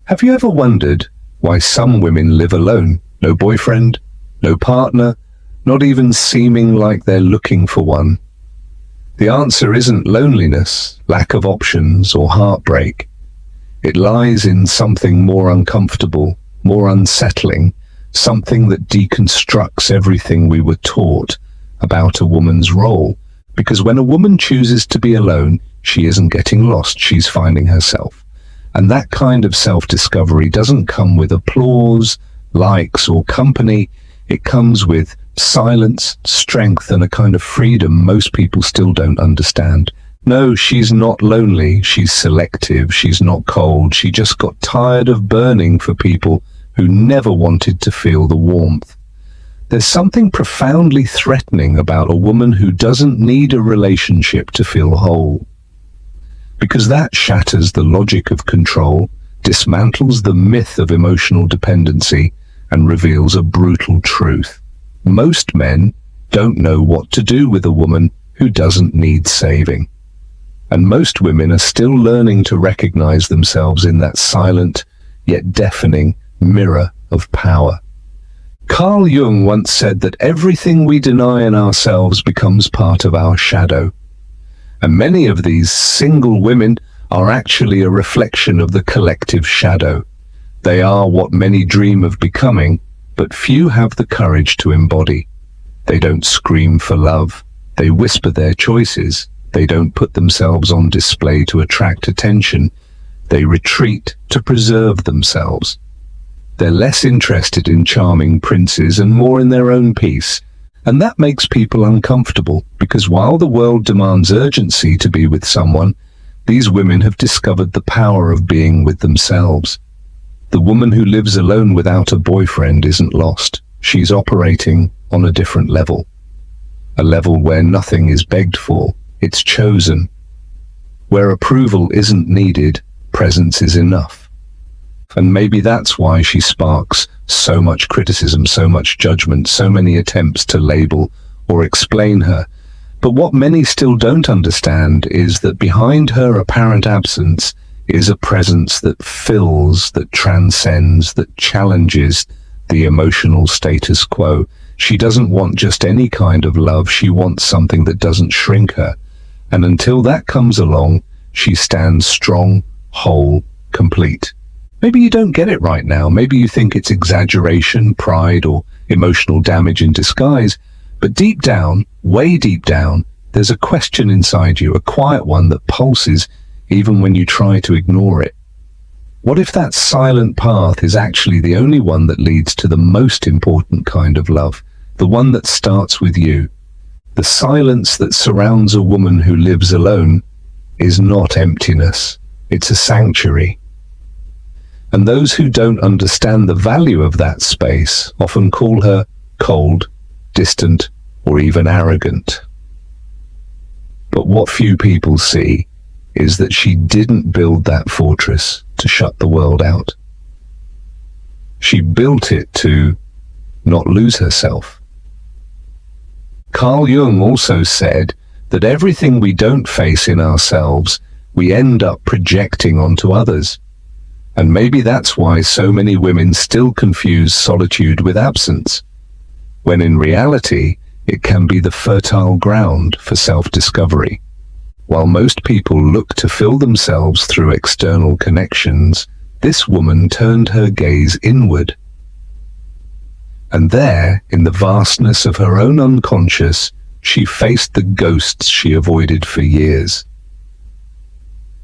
Have you ever wondered why some women live alone? No boyfriend, no partner, not even seeming like they're looking for one. The answer isn't loneliness, lack of options, or heartbreak. It lies in something more uncomfortable, more unsettling, something that deconstructs everything we were taught about a woman's role. Because when a woman chooses to be alone, she isn't getting lost, she's finding herself. And that kind of self-discovery doesn't come with applause, likes, or company. It comes with silence, strength, and a kind of freedom most people still don't understand. No, she's not lonely, she's selective, she's not cold, she just got tired of burning for people who never wanted to feel the warmth. There's something profoundly threatening about a woman who doesn't need a relationship to feel whole. Because that shatters the logic of control, dismantles the myth of emotional dependency, and reveals a brutal truth. Most men don't know what to do with a woman who doesn't need saving. And most women are still learning to recognize themselves in that silent, yet deafening mirror of power. Carl Jung once said that everything we deny in ourselves becomes part of our shadow. And many of these single women are actually a reflection of the collective shadow. They are what many dream of becoming, but few have the courage to embody. They don't scream for love. They whisper their choices. They don't put themselves on display to attract attention. They retreat to preserve themselves. They're less interested in charming princes and more in their own peace. And that makes people uncomfortable, because while the world demands urgency to be with someone, these women have discovered the power of being with themselves. The woman who lives alone without a boyfriend isn't lost. She's operating on a different level. A level where nothing is begged for, it's chosen. Where approval isn't needed, presence is enough. And maybe that's why she sparks so much criticism, so much judgment, so many attempts to label or explain her. But what many still don't understand is that behind her apparent absence is a presence that fills, that transcends, that challenges the emotional status quo. She doesn't want just any kind of love, she wants something that doesn't shrink her. And until that comes along, she stands strong, whole, complete. Maybe you don't get it right now. Maybe you think it's exaggeration, pride, or emotional damage in disguise. But deep down, way deep down, there's a question inside you, a quiet one that pulses even when you try to ignore it. What if that silent path is actually the only one that leads to the most important kind of love, the one that starts with you? The silence that surrounds a woman who lives alone is not emptiness, it's a sanctuary. And those who don't understand the value of that space often call her cold, distant, or even arrogant. But what few people see is that she didn't build that fortress to shut the world out. She built it to not lose herself. Carl Jung also said that everything we don't face in ourselves, we end up projecting onto others. And maybe that's why so many women still confuse solitude with absence, when in reality, it can be the fertile ground for self-discovery. While most people look to fill themselves through external connections, this woman turned her gaze inward. And there, in the vastness of her own unconscious, she faced the ghosts she avoided for years.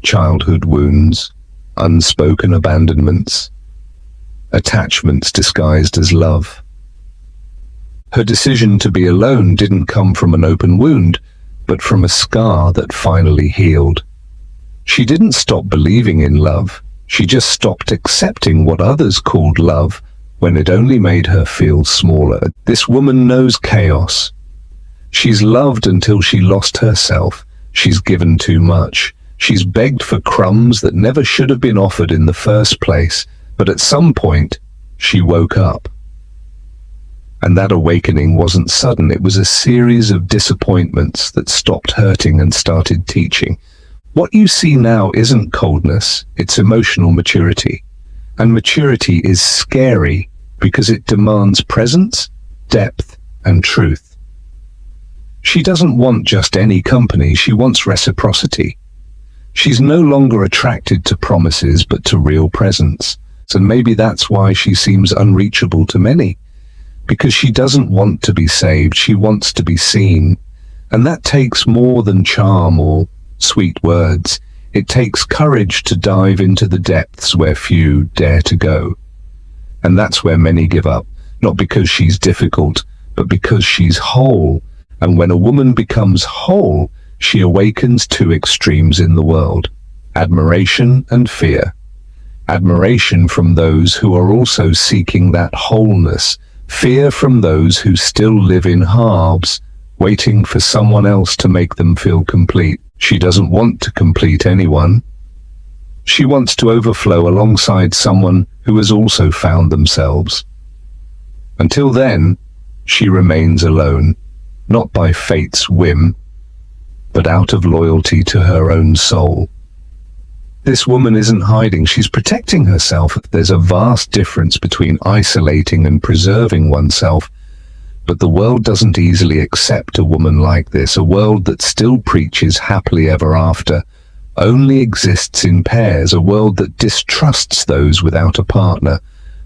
Childhood wounds, unspoken abandonments, attachments disguised as love. Her decision to be alone didn't come from an open wound, but from a scar that finally healed. She didn't stop believing in love, she just stopped accepting what others called love when it only made her feel smaller. This woman knows chaos. She's loved until she lost herself. She's given too much. She's begged for crumbs that never should have been offered in the first place, but at some point, she woke up. And that awakening wasn't sudden, it was a series of disappointments that stopped hurting and started teaching. What you see now isn't coldness, it's emotional maturity. And maturity is scary because it demands presence, depth, and truth. She doesn't want just any company, she wants reciprocity. She's no longer attracted to promises but to real presence. And maybe that's why she seems unreachable to many. Because she doesn't want to be saved, she wants to be seen. And that takes more than charm or sweet words. It takes courage to dive into the depths where few dare to go. And that's where many give up, not because she's difficult, but because she's whole. And when a woman becomes whole, she awakens two extremes in the world: admiration and fear. Admiration from those who are also seeking that wholeness, fear from those who still live in halves, waiting for someone else to make them feel complete. She doesn't want to complete anyone. She wants to overflow alongside someone who has also found themselves. Until then, she remains alone, not by fate's whim, but out of loyalty to her own soul. This woman isn't hiding, she's protecting herself. There's a vast difference between isolating and preserving oneself, but the world doesn't easily accept a woman like this. A world that still preaches happily ever after, only exists in pairs, a world that distrusts those without a partner,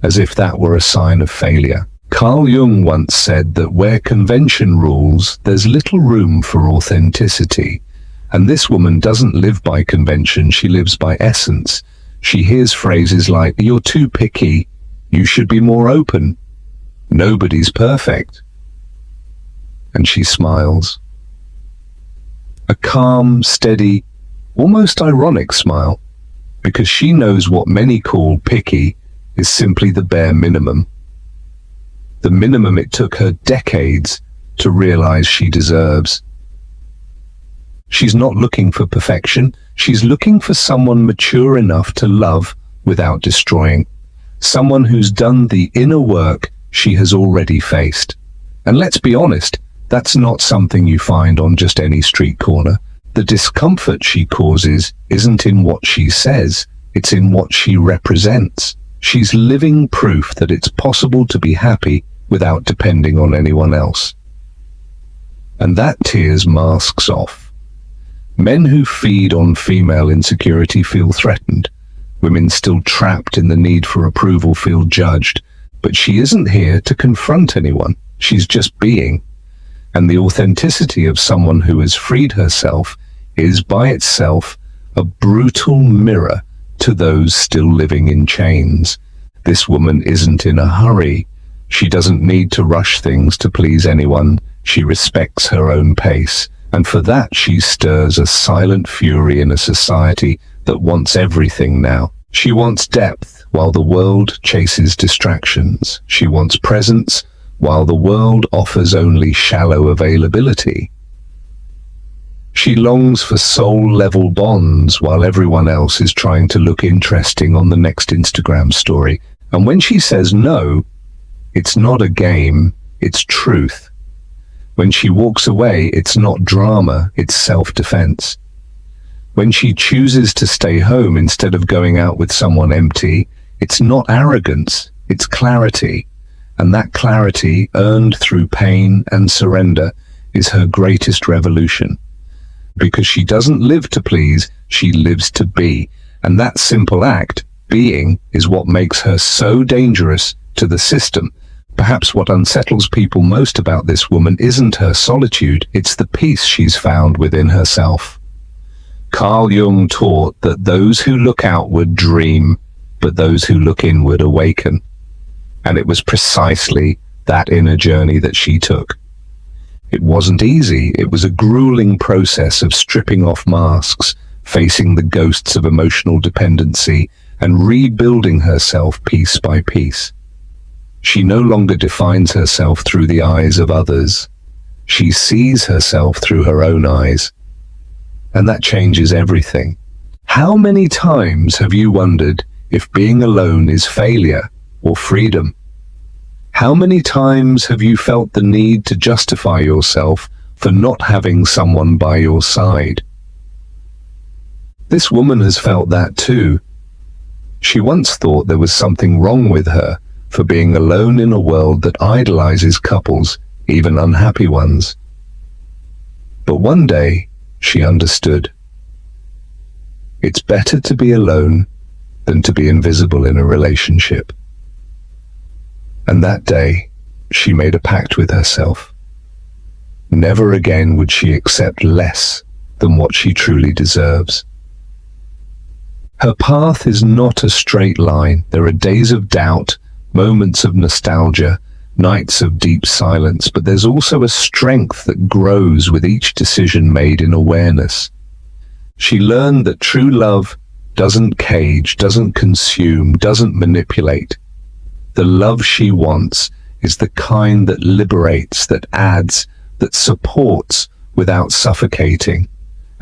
as if that were a sign of failure. Carl Jung once said that where convention rules, there's little room for authenticity. And this woman doesn't live by convention, she lives by essence. She hears phrases like, "You're too picky," "You should be more open," "Nobody's perfect." And she smiles. A calm, steady, almost ironic smile, because she knows what many call picky is simply the bare minimum. The minimum it took her decades to realize she deserves. She's not looking for perfection, she's looking for someone mature enough to love without destroying. Someone who's done the inner work she has already faced. And let's be honest, that's not something you find on just any street corner. The discomfort she causes isn't in what she says, it's in what she represents. She's living proof that it's possible to be happy without depending on anyone else. And that tears masks off. Men who feed on female insecurity feel threatened. Women still trapped in the need for approval feel judged. But she isn't here to confront anyone. She's just being. And the authenticity of someone who has freed herself is by itself a brutal mirror to those still living in chains. This woman isn't in a hurry. She doesn't need to rush things to please anyone. She respects her own pace. And for that she stirs a silent fury in a society that wants everything now. She wants depth while the world chases distractions. She wants presence while the world offers only shallow availability. She longs for soul-level bonds while everyone else is trying to look interesting on the next Instagram story. And when she says no, it's not a game, it's truth. When she walks away, it's not drama, it's self-defense. When she chooses to stay home instead of going out with someone empty, it's not arrogance, it's clarity. And that clarity, earned through pain and surrender, is her greatest revolution. Because she doesn't live to please, she lives to be. And that simple act, being, is what makes her so dangerous to the system. Perhaps what unsettles people most about this woman isn't her solitude, it's the peace she's found within herself. Carl Jung taught that those who look outward dream, but those who look inward awaken. And it was precisely that inner journey that she took. It wasn't easy, it was a grueling process of stripping off masks, facing the ghosts of emotional dependency, and rebuilding herself piece by piece. She no longer defines herself through the eyes of others. She sees herself through her own eyes. And that changes everything. How many times have you wondered if being alone is failure or freedom? How many times have you felt the need to justify yourself for not having someone by your side? This woman has felt that too. She once thought there was something wrong with her for being alone in a world that idolizes couples, even unhappy ones. But one day, she understood. It's better to be alone than to be invisible in a relationship. And that day, she made a pact with herself. Never again would she accept less than what she truly deserves. Her path is not a straight line. There are days of doubt, moments of nostalgia, nights of deep silence, but there's also a strength that grows with each decision made in awareness. She learned that true love doesn't cage, doesn't consume, doesn't manipulate. The love she wants is the kind that liberates, that adds, that supports without suffocating.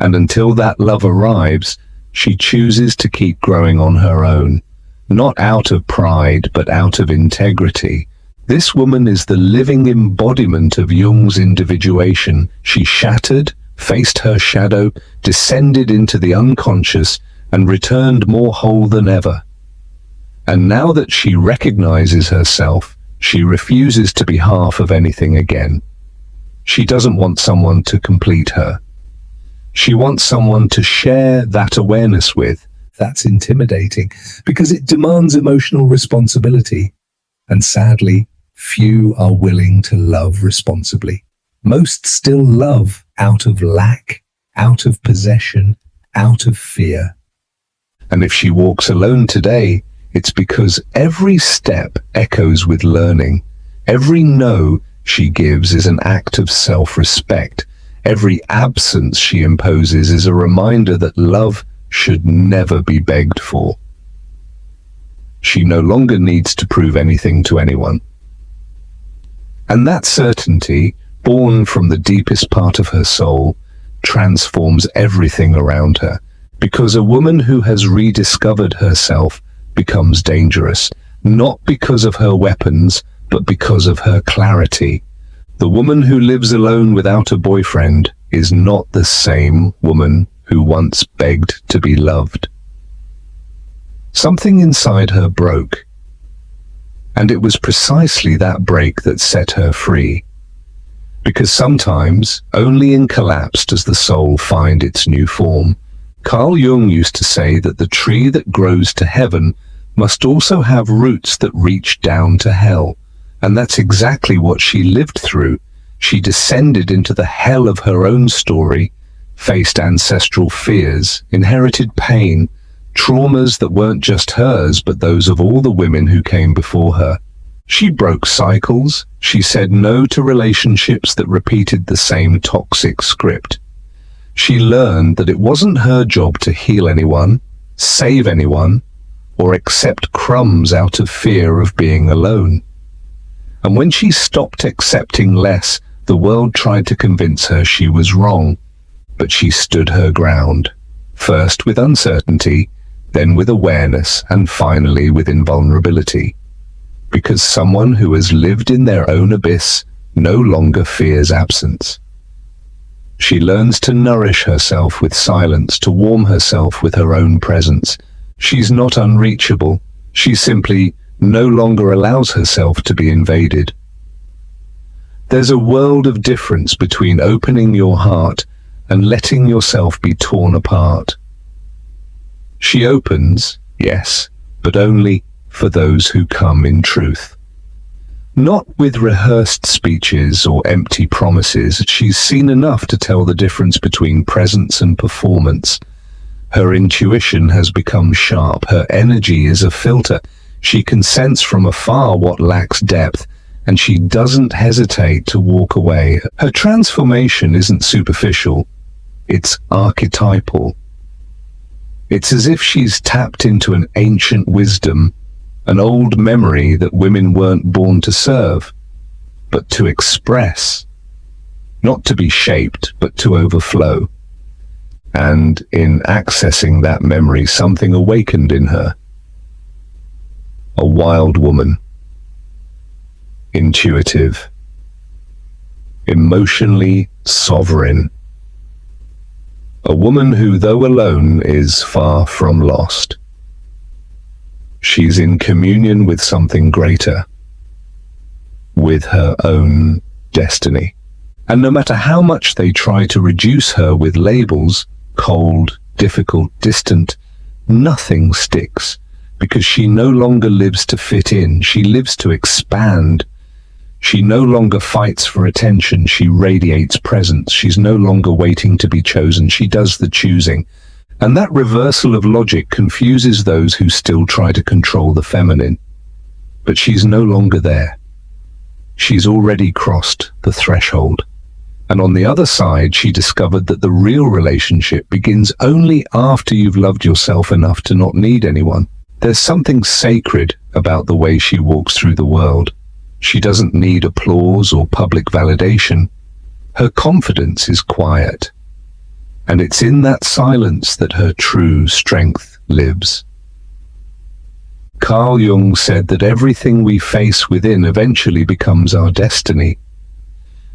And until that love arrives, she chooses to keep growing on her own, not out of pride, but out of integrity. This woman is the living embodiment of Jung's individuation. She shattered, faced her shadow, descended into the unconscious, and returned more whole than ever. And now that she recognizes herself, she refuses to be half of anything again. She doesn't want someone to complete her. She wants someone to share that awareness with. That's intimidating because it demands emotional responsibility. And sadly, few are willing to love responsibly. Most still love out of lack, out of possession, out of fear. And if she walks alone today, it's because every step echoes with learning. Every no she gives is an act of self-respect. Every absence she imposes is a reminder that love should never be begged for. She no longer needs to prove anything to anyone. And that certainty, born from the deepest part of her soul, transforms everything around her. Because a woman who has rediscovered herself becomes dangerous, not because of her weapons, but because of her clarity. The woman who lives alone without a boyfriend is not the same woman who once begged to be loved. Something inside her broke, and it was precisely that break that set her free. Because sometimes, only in collapse does the soul find its new form. Carl Jung used to say that the tree that grows to heaven must also have roots that reach down to hell. And that's exactly what she lived through. She descended into the hell of her own story, faced ancestral fears, inherited pain, traumas that weren't just hers, but those of all the women who came before her. She broke cycles. She said no to relationships that repeated the same toxic script. She learned that it wasn't her job to heal anyone, save anyone, or accept crumbs out of fear of being alone. And when she stopped accepting less, the world tried to convince her she was wrong. But she stood her ground, first with uncertainty, then with awareness, and finally with invulnerability. Because someone who has lived in their own abyss no longer fears absence. She learns to nourish herself with silence, to warm herself with her own presence. She's not unreachable. She simply no longer allows herself to be invaded. There's a world of difference between opening your heart and letting yourself be torn apart. She opens, yes, but only for those who come in truth. Not with rehearsed speeches or empty promises. She's seen enough to tell the difference between presence and performance. Her intuition has become sharp. Her energy is a filter. She can sense from afar what lacks depth, and she doesn't hesitate to walk away. Her transformation isn't superficial. It's archetypal. It's as if she's tapped into an ancient wisdom, an old memory that women weren't born to serve, but to express. Not to be shaped, but to overflow. And in accessing that memory, something awakened in her. A wild woman. Intuitive. Emotionally sovereign. A woman who, though alone, is far from lost. She's in communion with something greater, with her own destiny. And no matter how much they try to reduce her with labels, cold, difficult, distant, nothing sticks, because she no longer lives to fit in, she lives to expand. She no longer fights for attention, she radiates presence. She's no longer waiting to be chosen, she does the choosing. And that reversal of logic confuses those who still try to control the feminine. But she's no longer there. She's already crossed the threshold. And on the other side, she discovered that the real relationship begins only after you've loved yourself enough to not need anyone. There's something sacred about the way she walks through the world. She doesn't need applause or public validation. Her confidence is quiet. And it's in that silence that her true strength lives. Carl Jung said that everything we face within eventually becomes our destiny.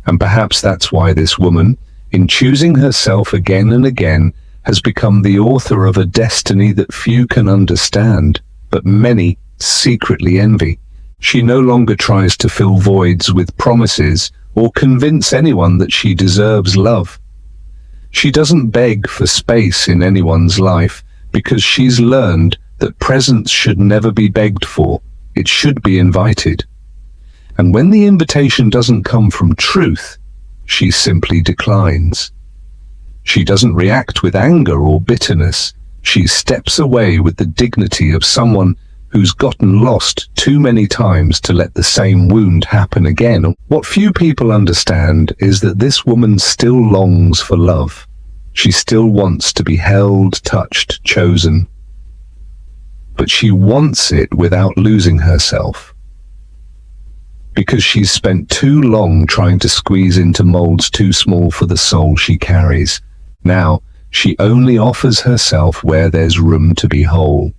And perhaps that's why this woman, in choosing herself again and again, has become the author of a destiny that few can understand, but many secretly envy. She no longer tries to fill voids with promises or convince anyone that she deserves love. She doesn't beg for space in anyone's life because she's learned that presence should never be begged for. It should be invited. And when the invitation doesn't come from truth, she simply declines. She doesn't react with anger or bitterness. She steps away with the dignity of someone who's gotten lost too many times to let the same wound happen again. What few people understand is that this woman still longs for love. She still wants to be held, touched, chosen. But she wants it without losing herself. Because she's spent too long trying to squeeze into molds too small for the soul she carries. Now, she only offers herself where there's room to be whole.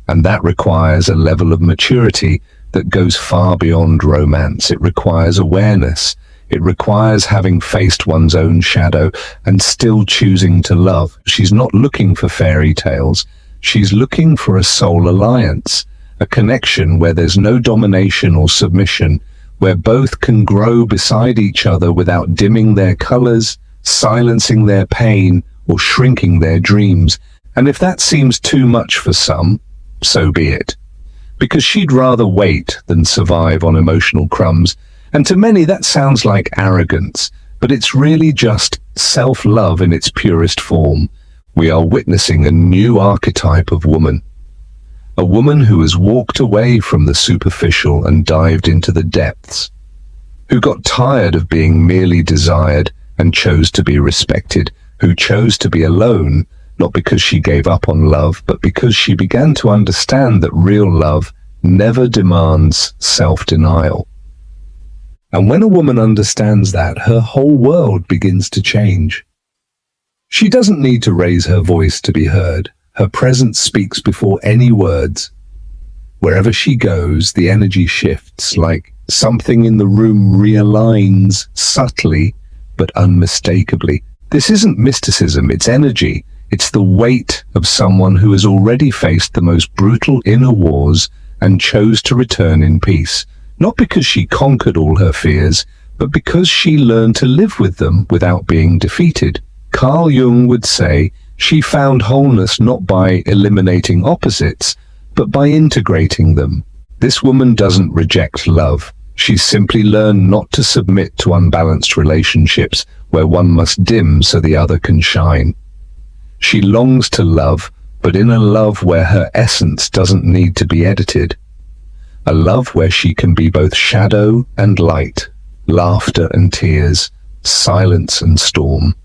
And that requires a level of maturity that goes far beyond romance. It requires awareness. It requires having faced one's own shadow and still choosing to love. She's not looking for fairy tales. She's looking for a soul alliance, a connection where there's no domination or submission, where both can grow beside each other without dimming their colors, silencing their pain, or shrinking their dreams. And if that seems too much for some, so be it. Because she'd rather wait than survive on emotional crumbs. And to many that sounds like arrogance, but it's really just self-love in its purest form. We are witnessing a new archetype of woman. A woman who has walked away from the superficial and dived into the depths. Who got tired of being merely desired and chose to be respected. Who chose to be alone, not because she gave up on love, but because she began to understand that real love never demands self-denial. And when a woman understands that, her whole world begins to change. She doesn't need to raise her voice to be heard. Her presence speaks before any words. Wherever she goes, the energy shifts, like something in the room realigns subtly but unmistakably. This isn't mysticism, it's energy. It's the weight of someone who has already faced the most brutal inner wars and chose to return in peace. Not because she conquered all her fears, but because she learned to live with them without being defeated. Carl Jung would say she found wholeness not by eliminating opposites, but by integrating them. This woman doesn't reject love. She's simply learned not to submit to unbalanced relationships where one must dim so the other can shine. She longs to love, but in a love where her essence doesn't need to be edited. A love where she can be both shadow and light, laughter and tears, silence and storm.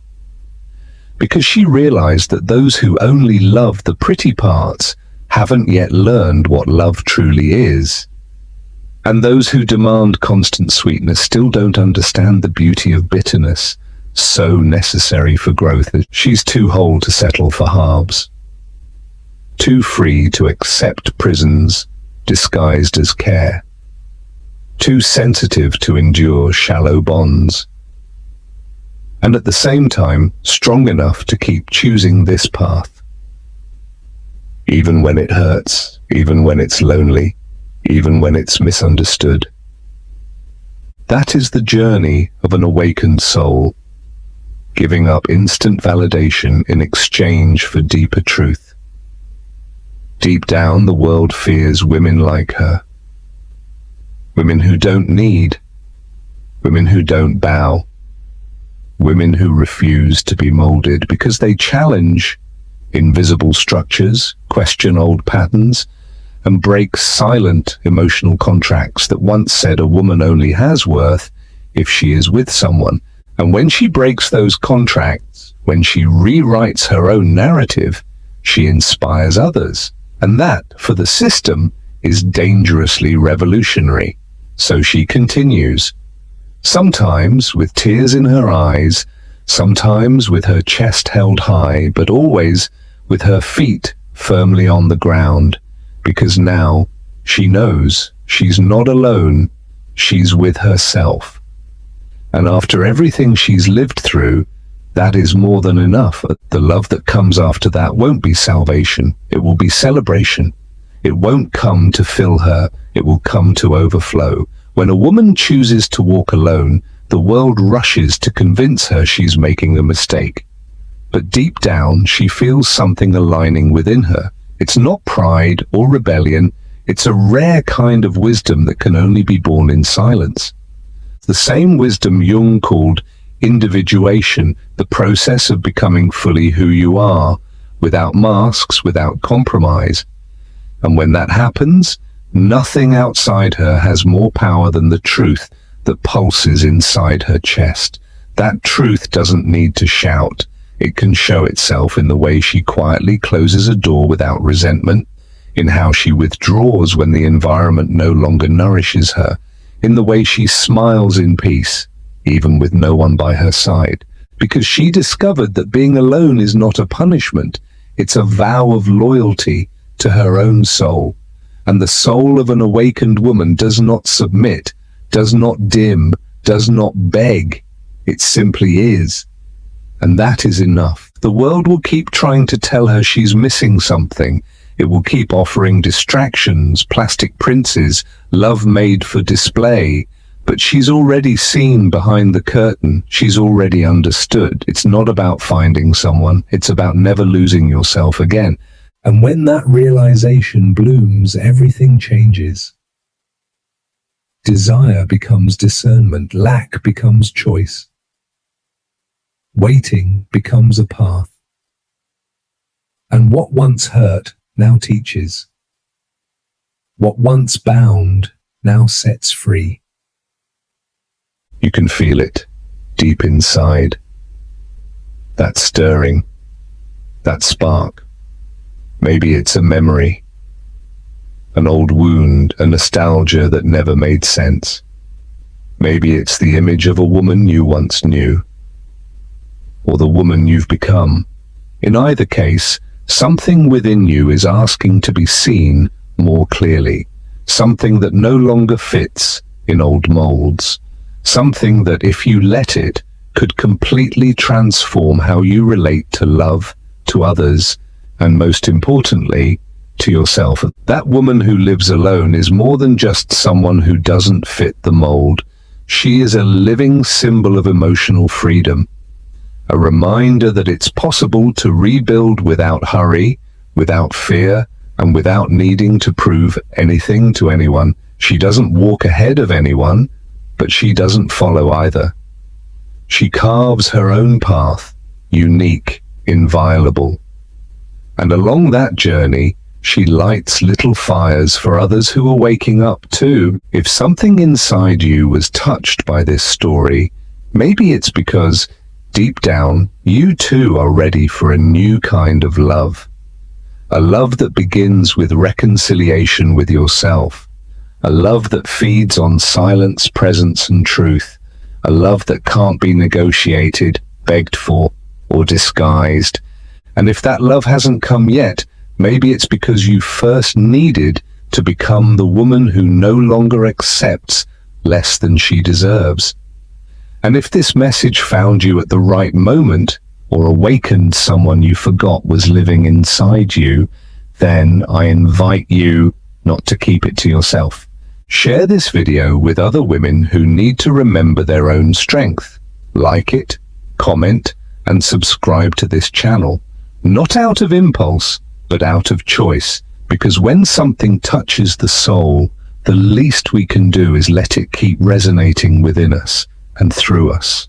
Because she realized that those who only love the pretty parts haven't yet learned what love truly is. And those who demand constant sweetness still don't understand the beauty of bitterness, so necessary for growth. She's too whole to settle for halves, too free to accept prisons disguised as care, too sensitive to endure shallow bonds, and at the same time strong enough to keep choosing this path, even when it hurts. even when it's lonely, even when it's misunderstood. That is the journey of an awakened soul, giving up instant validation in exchange for deeper truth. Deep down, the world fears women like her. Women who don't need, women who don't bow, women who refuse to be molded because they challenge invisible structures, question old patterns, and break silent emotional contracts that once said a woman only has worth if she is with someone. And when she breaks those contracts, when she rewrites her own narrative, she inspires others. And that, for the system, is dangerously revolutionary. So she continues, sometimes with tears in her eyes, sometimes with her chest held high, but always with her feet firmly on the ground, because now she knows she's not alone, she's with herself. And after everything she's lived through, that is more than enough. The love that comes after that won't be salvation, it will be celebration. It won't come to fill her, it will come to overflow. When a woman chooses to walk alone, the world rushes to convince her she's making a mistake. But deep down, she feels something aligning within her. It's not pride or rebellion, it's a rare kind of wisdom that can only be born in silence. The same wisdom Jung called individuation, the process of becoming fully who you are, without masks, without compromise. And when that happens, nothing outside her has more power than the truth that pulses inside her chest. That truth doesn't need to shout. It can show itself in the way she quietly closes a door without resentment, in how she withdraws when the environment no longer nourishes her, in the way she smiles in peace, even with no one by her side, because she discovered that being alone is not a punishment, it's a vow of loyalty to her own soul. And the soul of an awakened woman does not submit, does not dim, does not beg, it simply is. And that is enough. The world will keep trying to tell her she's missing something. It will keep offering distractions, plastic princes, love made for display. But she's already seen behind the curtain. She's already understood. It's not about finding someone. It's about never losing yourself again. And when that realization blooms, everything changes. Desire becomes discernment. Lack becomes choice. Waiting becomes a path. And what once hurt now teaches. What once bound now sets free. You can feel it deep inside. That stirring, that spark. Maybe it's a memory, an old wound, a nostalgia that never made sense. Maybe it's the image of a woman you once knew, or the woman you've become. In either case, something within you is asking to be seen more clearly, something that no longer fits in old molds, something that, if you let it, could completely transform how you relate to love, to others, and most importantly, to yourself. That woman who lives alone is more than just someone who doesn't fit the mold. She is a living symbol of emotional freedom. A reminder that it's possible to rebuild without hurry, without fear, and without needing to prove anything to anyone. She doesn't walk ahead of anyone, but she doesn't follow either. She carves her own path, unique, inviolable. And along that journey, she lights little fires for others who are waking up too. If something inside you was touched by this story, maybe it's because deep down, you too are ready for a new kind of love. A love that begins with reconciliation with yourself. A love that feeds on silence, presence, and truth. A love that can't be negotiated, begged for, or disguised. And if that love hasn't come yet, maybe it's because you first needed to become the woman who no longer accepts less than she deserves. And if this message found you at the right moment, or awakened someone you forgot was living inside you, then I invite you not to keep it to yourself. Share this video with other women who need to remember their own strength. Like it, comment, and subscribe to this channel. Not out of impulse, but out of choice. Because when something touches the soul, the least we can do is let it keep resonating within us and through us.